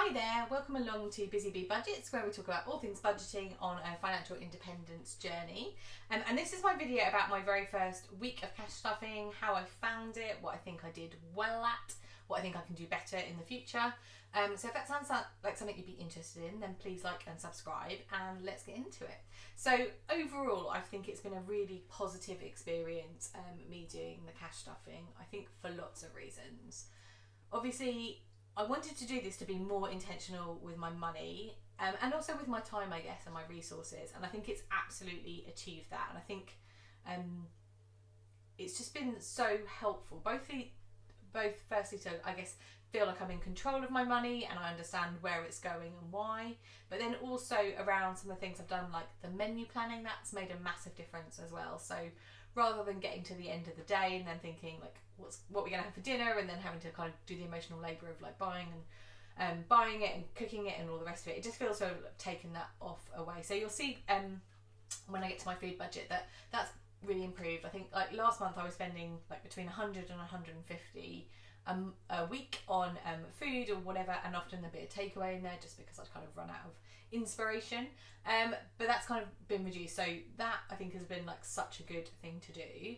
Hi there, welcome along to Busy Bee Budgets, where we talk about all things budgeting on a financial independence journey. And this is my video about my very first week of cash stuffing, how I found it, what I think I did well at, what I think I can do better in the future. So if that sounds like something you'd be interested in, then please like and subscribe and let's get into it. So overall, I think it's been a really positive experience, me doing the cash stuffing, I think for lots of reasons. Obviously, I wanted to do this to be more intentional with my money and also with my time, I guess, and my resources. And I think it's absolutely achieved that. And I think it's just been so helpful, both firstly to, I guess, feel like I'm in control of my money and I understand where it's going and why, but then also around some of the things I've done, like the menu planning, that's made a massive difference as well. So rather than getting to the end of the day and then thinking like what we're gonna have for dinner, and then having to kind of do the emotional labour of like buying it and cooking it and all the rest of it, it just feels so taken that off away. So you'll see when I get to my food budget that's really improved. I think like last month I was spending like between 100 and 150 a week on food or whatever, and often a bit of takeaway in there just because I'd kind of run out of inspiration, but that's kind of been reduced, so that I think has been like such a good thing to do.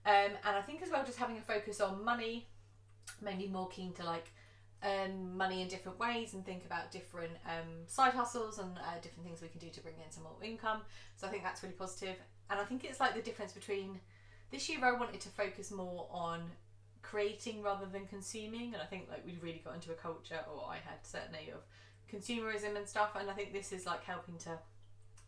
And I think as well, just having a focus on money made me more keen to like earn money in different ways and think about different side hustles and different things we can do to bring in some more income. So I think that's really positive. And I think it's like the difference between this year I wanted to focus more on creating rather than consuming, and I think like we really got into a culture, or I had certainly, of consumerism and stuff, and I think this is like helping to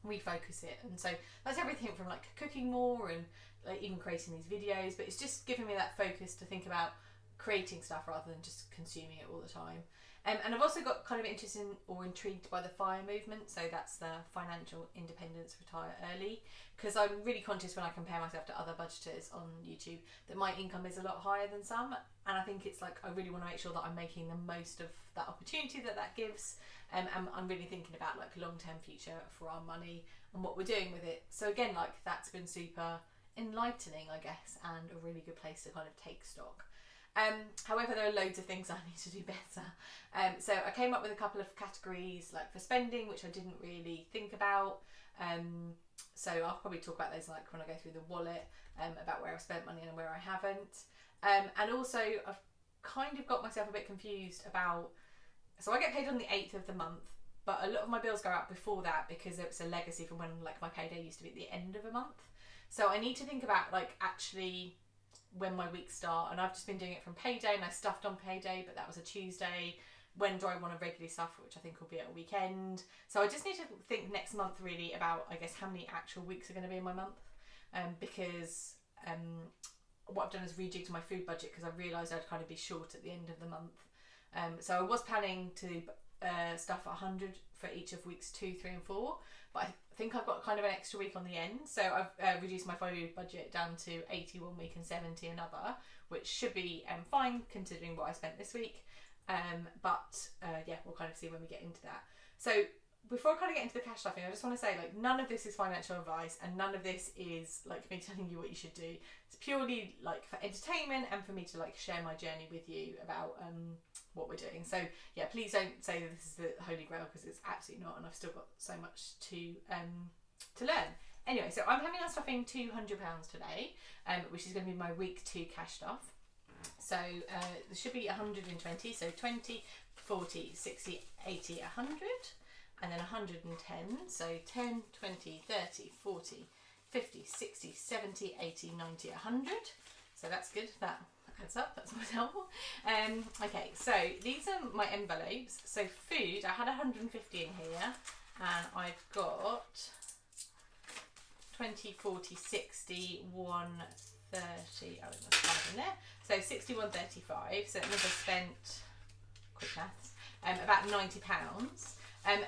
refocus it. And so that's everything from like cooking more and like even creating these videos, but it's just giving me that focus to think about creating stuff rather than just consuming it all the time. And I've also got kind of interested or intrigued by the FIRE movement, so that's the Financial Independence Retire Early, because I'm really conscious when I compare myself to other budgeters on YouTube that my income is a lot higher than some, and I think it's like I really want to make sure that I'm making the most of that opportunity that gives, and I'm really thinking about like long-term future for our money and what we're doing with it. So again, like that's been super enlightening, I guess, and a really good place to kind of take stock. However, there are loads of things I need to do better. So I came up with a couple of categories like for spending, which I didn't really think about. So I'll probably talk about those like when I go through the wallet, about where I've spent money and where I haven't. And also I've kind of got myself a bit confused about, so I get paid on the 8th of the month, but a lot of my bills go out before that because it's a legacy from when like my payday used to be at the end of a month. So I need to think about like actually when my weeks start, and I've just been doing it from payday, and I stuffed on payday, but that was a Tuesday. When do I want to regularly stuff, which I think will be at a weekend. So I just need to think next month really about, I guess, how many actual weeks are going to be in my month, because what I've done is rejigged my food budget because I realised I'd kind of be short at the end of the month. So I was planning to stuff 100 for each of weeks 2, 3 and 4, but I think I've got kind of an extra week on the end, so I've reduced my food budget down to 80 one week and 70 another, which should be fine considering what I spent this week. But yeah, we'll kind of see when we get into that. So before I kind of get into the cash stuffing, I just want to say like none of this is financial advice, and none of this is like me telling you what you should do. It's purely like for entertainment and for me to like share my journey with you about what we're doing. So yeah, please don't say that this is the holy grail, because it's absolutely not, and I've still got so much to learn. Anyway, so I'm planning on stuffing £200 today, which is going to be my week 2 cash stuff. So there should be 120, so 20, 40, 60, 80, 100, and then 110, so 10, 20, 30, 40, 50, 60, 70, 80, 90, 100. So that's good, that adds up, that's always helpful. Okay, so these are my envelopes. So food, I had 150 in here, and I've got 20, 40, 60, 130, oh, there's 5 in there. So 61, 35, so that means I spent, quick maths, about £90.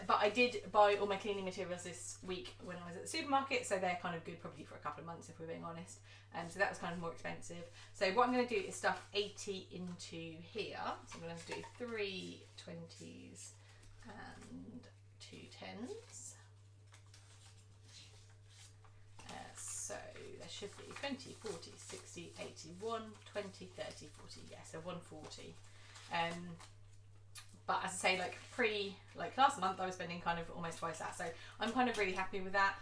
But I did buy all my cleaning materials this week when I was at the supermarket, so they're kind of good probably for a couple of months if we're being honest. So that was kind of more expensive. So what I'm going to do is stuff 80 into here. So I'm going to do 3 20s and 2 10s. So there should be 20, 40, 60, 80, 1, 20, 30, 40, yeah, so 140. But as I say, like last month I was spending kind of almost twice that, so I'm kind of really happy with that.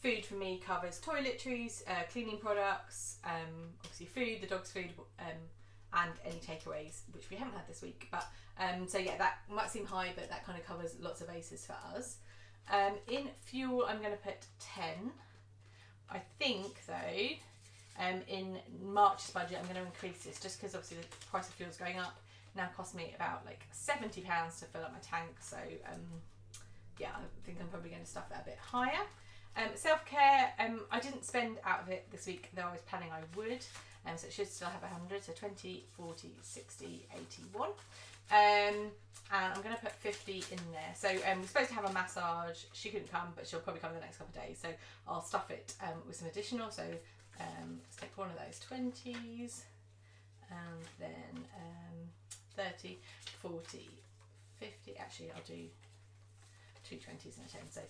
Food for me covers toiletries, cleaning products, obviously food, the dog's food, and any takeaways, which we haven't had this week. But so yeah, that might seem high, but that kind of covers lots of bases for us. In fuel, I'm going to put 10. I think though, in March's budget, I'm going to increase this just because obviously the price of fuel is going up. Now costs me about like £70 to fill up my tank, so yeah, I think I'm probably going to stuff that a bit higher. Self-care, I didn't spend out of it this week, though I was planning I would, so it should still have 100, so 20, 40, 60, 81. And I'm going to put 50 in there. So we're supposed to have a massage. She couldn't come, but she'll probably come the next couple of days, so I'll stuff it with some additional. So let's take one of those 20s, and then 30, 40, 50. Actually, I'll do 2 20s and a 10. So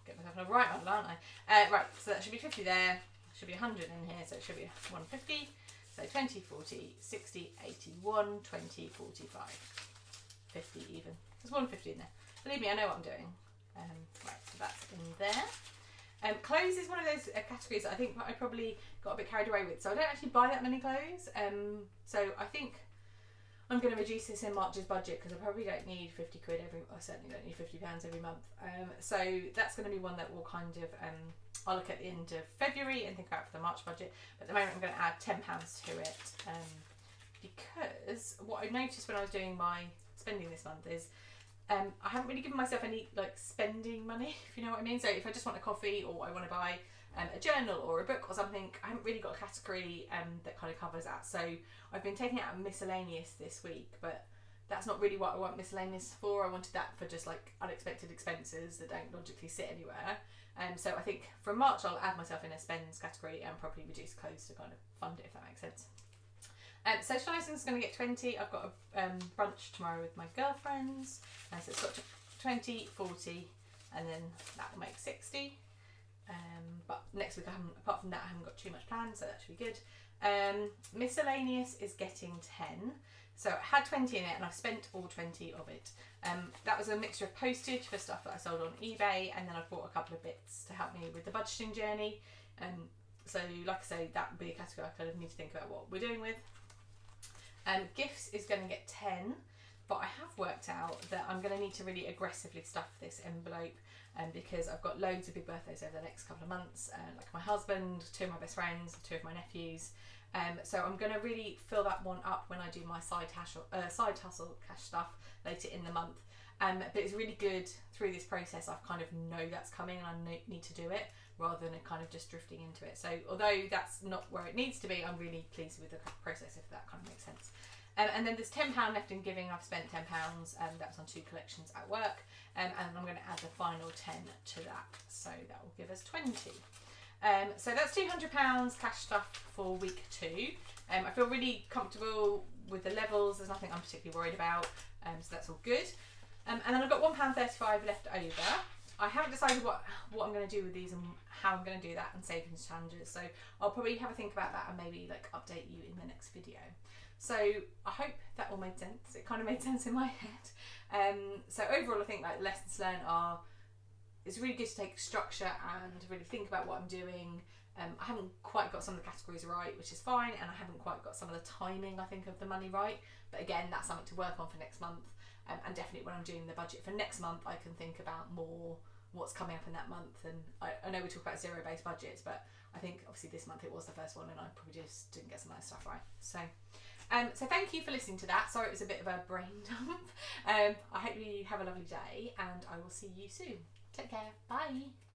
get myself in a right model, aren't I? Right, so that should be 50 there. Should be 100 in here, so it should be 150. So 20, 40, 60, 81, 20, 45, 50 even. There's 150 in there. Believe me, I know what I'm doing. Right, so that's in there. Clothes is one of those categories that I think I probably got a bit carried away with. So I don't actually buy that many clothes. So I think I'm going to reduce this in March's budget because I probably don't need 50 quid I certainly don't need £50 every month. So that's going to be one that will kind of, I'll look at the end of February and think about for the March budget. But at the moment I'm going to add £10 to it because what I noticed when I was doing my spending this month is I haven't really given myself any like spending money, if you know what I mean. So if I just want a coffee or I want to buy a journal or a book or something, I haven't really got a category that kind of covers that. So I've been taking out miscellaneous this week, but that's not really what I want miscellaneous for. I wanted that for just like unexpected expenses that don't logically sit anywhere. So I think from March I'll add myself in a spends category and probably reduce clothes to kind of fund it, if that makes sense. Socialising is going to get 20. I've got a brunch tomorrow with my girlfriends, so it's got 20, 40, and then that will make 60. But next week, apart from that, I haven't got too much planned, so that should be good. Miscellaneous is getting 10. So I had 20 in it and I've spent all 20 of it. That was a mixture of postage for stuff that I sold on eBay, and then I've bought a couple of bits to help me with the budgeting journey. So like I say, that would be a category I kind of need to think about what we're doing with. Gifts is going to get 10, but I have worked out that I'm going to need to really aggressively stuff this envelope because I've got loads of big birthdays over the next couple of months, like my husband, 2 of my best friends, 2 of my nephews. So I'm going to really fill that one up when I do my side hustle cash stuff later in the month. But it's really good through this process. I kind of know that's coming and I need to do it rather than kind of just drifting into it. So although that's not where it needs to be, I'm really pleased with the process, if that kind of makes sense. And then there's £10 left in giving. I've spent £10. That was on 2 collections at work. And I'm going to add the final 10 to that. So that will give us 20. So that's £200 cash stuff for week 2. I feel really comfortable with the levels. There's nothing I'm particularly worried about. So that's all good. And then I've got £1.35 left over. I haven't decided what I'm going to do with these and how I'm going to do that and savings challenges. So I'll probably have a think about that and maybe like update you in the next video. So I hope that all made sense. It kind of made sense in my head. So overall, I think like lessons learned are, it's really good to take structure and really think about what I'm doing. I haven't quite got some of the categories right, which is fine, and I haven't quite got some of the timing, I think, of the money right. But again, that's something to work on for next month. And definitely when I'm doing the budget for next month, I can think about more what's coming up in that month. And I know we talk about zero-based budgets, but I think obviously this month it was the first one and I probably just didn't get some of that stuff right. So thank you for listening to that. Sorry it was a bit of a brain dump. I hope you have a lovely day and I will see you soon. Take care. Bye.